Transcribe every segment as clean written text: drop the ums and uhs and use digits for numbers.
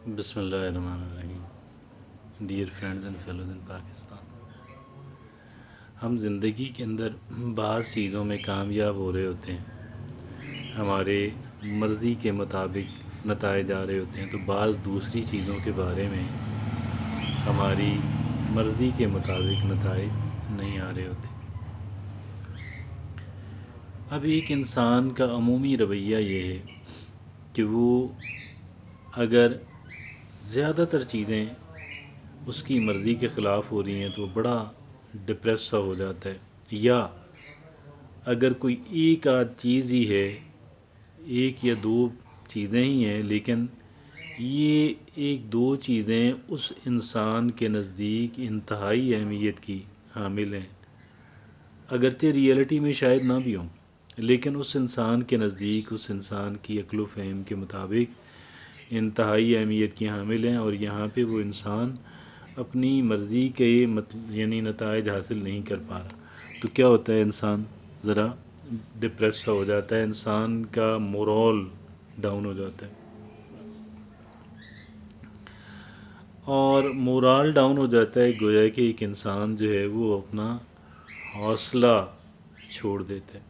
بسم اللہ الرحمن الرحیم. ڈیئر فرینڈز اینڈ فیلوز ان پاکستان، ہم زندگی کے اندر بعض چیزوں میں کامیاب ہو رہے ہوتے ہیں، ہمارے مرضی کے مطابق نتائج آ رہے ہوتے ہیں، تو بعض دوسری چیزوں کے بارے میں ہماری مرضی کے مطابق نتائج نہیں آ رہے ہوتے. اب ایک انسان کا عمومی رویہ یہ ہے کہ وہ اگر زیادہ تر چیزیں اس کی مرضی کے خلاف ہو رہی ہیں تو وہ بڑا ڈپریس سا ہو جاتا ہے، یا اگر کوئی ایک آدھ چیز ہی ہے، ایک یا دو چیزیں ہی ہیں، لیکن یہ ایک دو چیزیں اس انسان کے نزدیک انتہائی اہمیت کی حامل ہیں، اگرچہ ریئلٹی میں شاید نہ بھی ہوں، لیکن اس انسان کے نزدیک، اس انسان کی عقل و فہم کے مطابق انتہائی اہمیت کی حامل ہیں، اور یہاں پہ وہ انسان اپنی مرضی کے یعنی نتائج حاصل نہیں کر پا رہا، تو کیا ہوتا ہے؟ انسان ذرا ڈپریس سا ہو جاتا ہے، انسان کا مورال ڈاؤن ہو جاتا ہے، اور مورال ڈاؤن ہو جاتا ہے، گویا کہ ایک انسان جو ہے وہ اپنا حوصلہ چھوڑ دیتا ہے،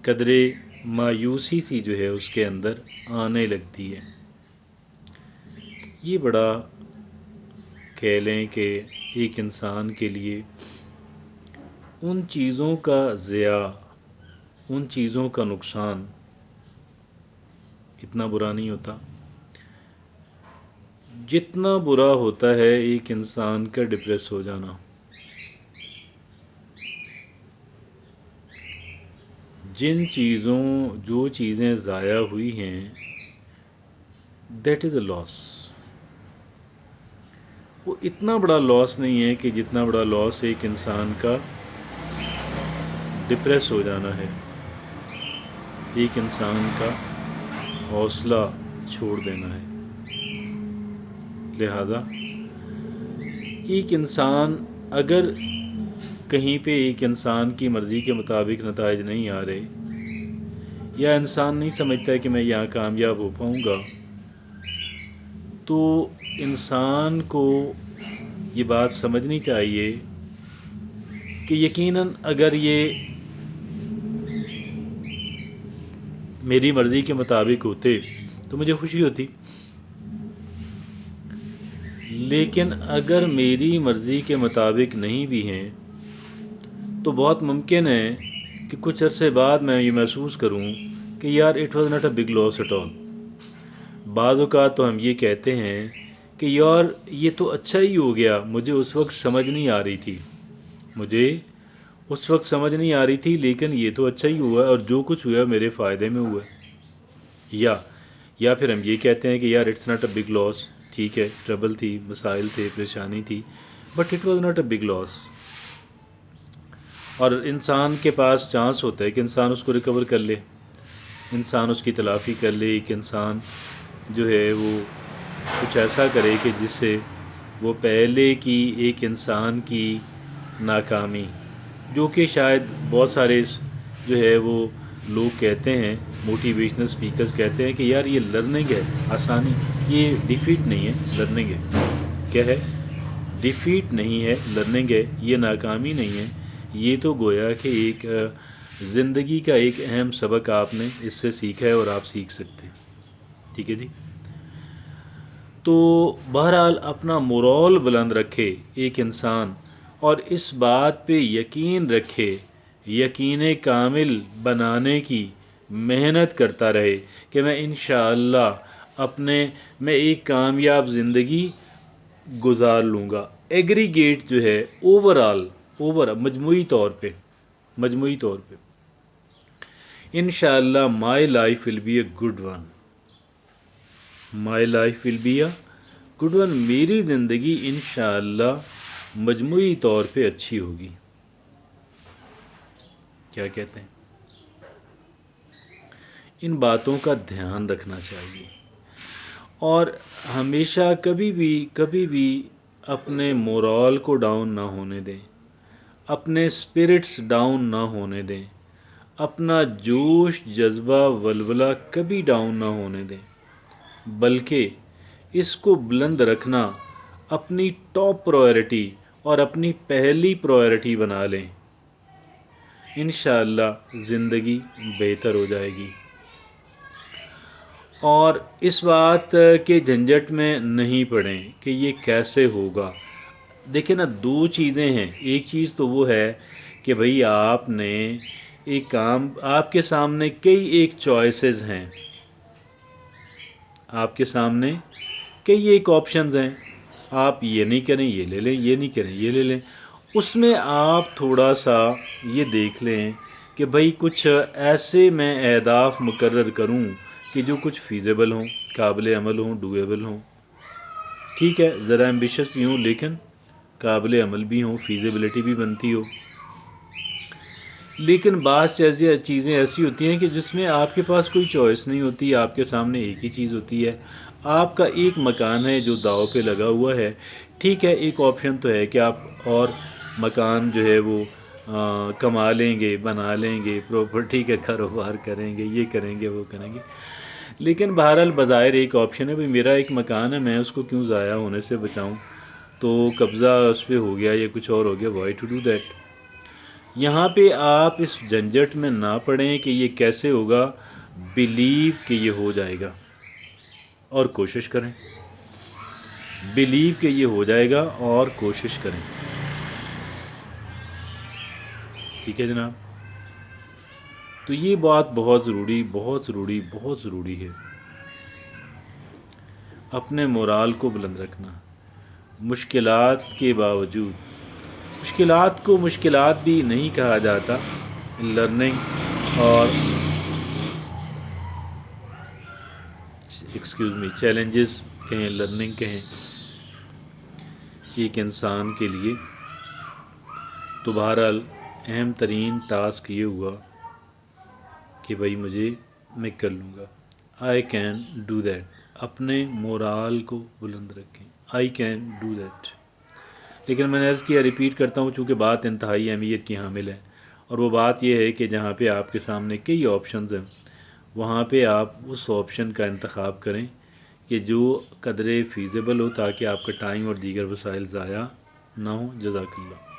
قدرے مایوسی سی جو ہے اس کے اندر آنے لگتی ہے. یہ بڑا کہہ لیں کہ ایک انسان کے لیے ان چیزوں کا ضیاع، ان چیزوں کا نقصان اتنا برا نہیں ہوتا جتنا برا ہوتا ہے ایک انسان کا ڈپریس ہو جانا. جو چیزیں ضائع ہوئی ہیں، دیٹ از اے لاس. وہ اتنا بڑا لاس نہیں ہے کہ جتنا بڑا لاس ایک انسان کا ڈپریس ہو جانا ہے، ایک انسان کا حوصلہ چھوڑ دینا ہے. لہذا ایک انسان اگر کہیں پہ ایک انسان کی مرضی کے مطابق نتائج نہیں آ رہے، یا انسان نہیں سمجھتا کہ میں یہاں کامیاب ہو پاؤں گا، تو انسان کو یہ بات سمجھنی چاہیے کہ یقیناً اگر یہ میری مرضی کے مطابق ہوتے تو مجھے خوشی ہوتی، لیکن اگر میری مرضی کے مطابق نہیں بھی ہیں تو بہت ممکن ہے کہ کچھ عرصے بعد میں یہ محسوس کروں کہ یار it was not a big loss at all. بعض اوقات تو ہم یہ کہتے ہیں کہ یار یہ تو اچھا ہی ہو گیا، مجھے اس وقت سمجھ نہیں آ رہی تھی، لیکن یہ تو اچھا ہی ہوا، اور جو کچھ ہوا میرے فائدے میں ہوا. یا پھر ہم یہ کہتے ہیں کہ یار it's not a big loss, ٹھیک ہے، ٹربل تھی، مسائل تھے، پریشانی تھی، but it was not a big loss. اور انسان کے پاس چانس ہوتا ہے کہ انسان اس کو ریکور کر لے، انسان اس کی تلافی کر لے، ایک انسان جو ہے وہ کچھ ایسا کرے کہ جس سے وہ پہلے کی ایک انسان کی ناکامی، جو کہ شاید بہت سارے جو ہے وہ لوگ کہتے ہیں، موٹیویشنل سپیکرز کہتے ہیں کہ یار یہ لرننگ ہے، آسانی، یہ ڈیفیٹ نہیں ہے، لرننگ ہے. کیا ہے؟ ڈیفیٹ نہیں ہے، لرننگ ہے، یہ ناکامی نہیں ہے، یہ تو گویا کہ ایک زندگی کا ایک اہم سبق آپ نے اس سے سیکھا ہے اور آپ سیکھ سکتے ہیں. ٹھیک ہے جی. تو بہرحال اپنا مورال بلند رکھے ایک انسان، اور اس بات پہ یقین رکھے، یقین کامل بنانے کی محنت کرتا رہے کہ میں انشاءاللہ میں ایک کامیاب زندگی گزار لوں گا. ایگریگیٹ جو ہے مجموعی طور پہ انشاءاللہ my life will be a good one. میری زندگی انشاءاللہ مجموعی طور پہ اچھی ہوگی. کیا کہتے ہیں؟ ان باتوں کا دھیان رکھنا چاہیے، اور ہمیشہ کبھی بھی اپنے مورال کو ڈاؤن نہ ہونے دیں، اپنے اسپرٹس ڈاؤن نہ ہونے دیں، اپنا جوش، جذبہ، ولولہ کبھی ڈاؤن نہ ہونے دیں. بلکہ اس کو بلند رکھنا اپنی ٹاپ پرائیورٹی اور اپنی پہلی پرائیورٹی بنا لیں، انشاءاللہ زندگی بہتر ہو جائے گی۔ اور اس بات کے جھنجٹ میں نہیں پڑیں کہ یہ کیسے ہوگا۔ دیکھیں نا، دو چیزیں ہیں، ایک چیز تو وہ ہے کہ بھئی آپ نے ایک کام، آپ کے سامنے کئی ایک چوائسز ہیں، آپ کے سامنے کئی ایک آپشنز ہیں، آپ یہ نہیں کریں یہ لے لیں، یہ نہیں کریں یہ لے لیں۔ اس میں آپ تھوڑا سا یہ دیکھ لیں کہ بھئی کچھ ایسے میں اہداف مقرر کروں کہ جو کچھ فیزیبل ہوں، قابل عمل ہوں، ڈویبل ہوں۔ ٹھیک ہے، ذرا ایمبیشس بھی ہوں لیکن قابل عمل بھی ہوں، فیزیبلٹی بھی بنتی ہو۔ لیکن بعض چیزیں ایسی ہوتی ہیں کہ جس میں آپ کے پاس کوئی چوائس نہیں ہوتی، آپ کے سامنے ایک ہی چیز ہوتی ہے، آپ کا ایک مکان ہے جو داؤ پہ لگا ہوا ہے۔ ٹھیک ہے، ایک آپشن تو ہے کہ آپ اور مکان جو ہے وہ کما لیں گے، بنا لیں گے، پراپرٹی کا کاروبار کریں گے، یہ کریں گے وہ کریں گے، لیکن بہرحال بظاہر ایک آپشن ہے، بھئی میرا ایک مکان ہے، میں اس کو کیوں ضائع ہونے سے بچاؤں، تو قبضہ اس پہ ہو گیا یا کچھ اور ہو گیا، وائی ٹو ڈو دیٹ۔ یہاں پہ آپ اس جھنجٹ میں نہ پڑیں کہ یہ کیسے ہوگا، بلیو کہ یہ ہو جائے گا اور کوشش کریں، بلیو کہ یہ ہو جائے گا اور کوشش کریں۔ ٹھیک ہے جناب، تو یہ بات بہت ضروری بہت ضروری بہت ضروری ہے، اپنے مورال کو بلند رکھنا، مشکلات کے باوجود۔ مشکلات کو مشکلات بھی نہیں کہا جاتا، لرننگ اور چیلنجز کہیں، لرننگ کہیں، ایک انسان کے لیے تو بہرحال اہم ترین ٹاسک یہ ہوا کہ بھائی میں کر لوں گا، آئی کین ڈو دیٹ۔ اپنے مورال کو بلند رکھیں، آئی کین ڈو دیٹ۔ لیکن میں نے عرض کیا، ریپیٹ کرتا ہوں چونکہ بات انتہائی اہمیت کی حامل ہے، اور وہ بات یہ ہے کہ جہاں پہ آپ کے سامنے کئی آپشنز ہیں، وہاں پہ آپ اس آپشن کا انتخاب کریں کہ جو قدرے فیزیبل ہو، تاکہ آپ کا ٹائم اور دیگر وسائل ضائع نہ ہوں۔ جزاک اللہ۔